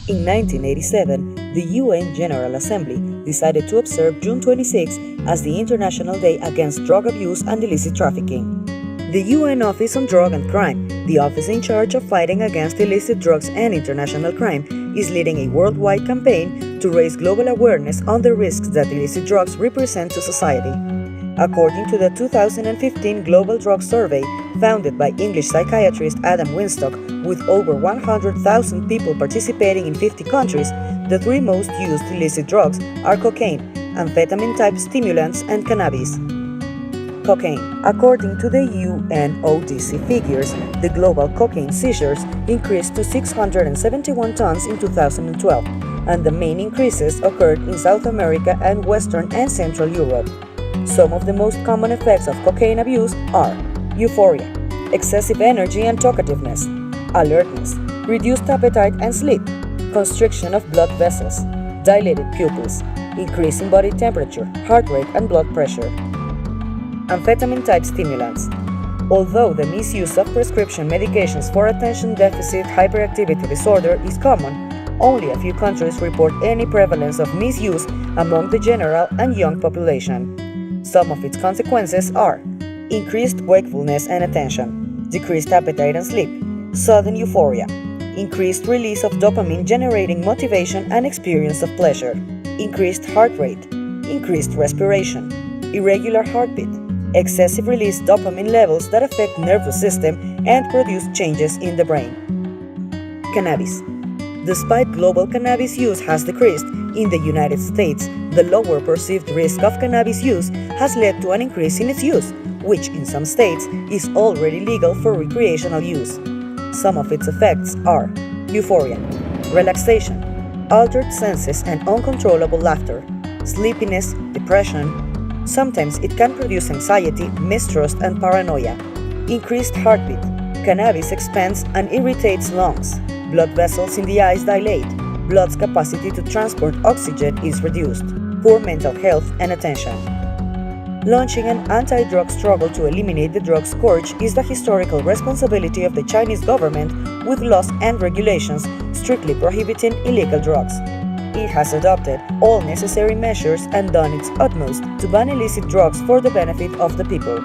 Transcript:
In 1987, the UN General Assembly decided to observe June 26 as the International Day Against Drug Abuse and Illicit Trafficking. The UN Office on Drug and Crime, the office in charge of fighting against illicit drugs and international crime, is leading a worldwide campaign to raise global awareness on the risks that illicit drugs represent to society. According to the 2015 Global Drug Survey, founded by English psychiatrist Adam Winstock, with over 100,000 people participating in 50 countries, the three most used illicit drugs are cocaine, amphetamine-type stimulants, and cannabis. Cocaine. According to the UNODC figures, the global cocaine seizures increased to 671 tons in 2012, and the main increases occurred in South America and Western and Central Europe. Some of the most common effects of cocaine abuse are euphoria, excessive energy and talkativeness, alertness, reduced appetite and sleep, constriction of blood vessels, dilated pupils, increase in body temperature, heart rate and blood pressure. Amphetamine-type stimulants. Although the misuse of prescription medications for attention deficit hyperactivity disorder is common, only a few countries report any prevalence of misuse among the general and young population. Some of its consequences are increased wakefulness and attention, decreased appetite and sleep, sudden euphoria, increased release of dopamine generating motivation and experience of pleasure, increased heart rate, increased respiration, irregular heartbeat, excessive release dopamine levels that affect nervous system and produce changes in the brain. Cannabis. Despite global cannabis use has decreased, in the United States, the lower perceived risk of cannabis use has led to an increase in its use, which in some states is already legal for recreational use. Some of its effects are euphoria, relaxation, altered senses and uncontrollable laughter, sleepiness, depression. Sometimes it can produce anxiety, mistrust and paranoia. Increased heartbeat. Cannabis expands and irritates lungs. Blood vessels in the eyes dilate. Blood's capacity to transport oxygen is reduced. Poor mental health and attention. Launching an anti-drug struggle to eliminate the drug scourge is the historical responsibility of the Chinese government, with laws and regulations strictly prohibiting illegal drugs. It has adopted all necessary measures and done its utmost to ban illicit drugs for the benefit of the people.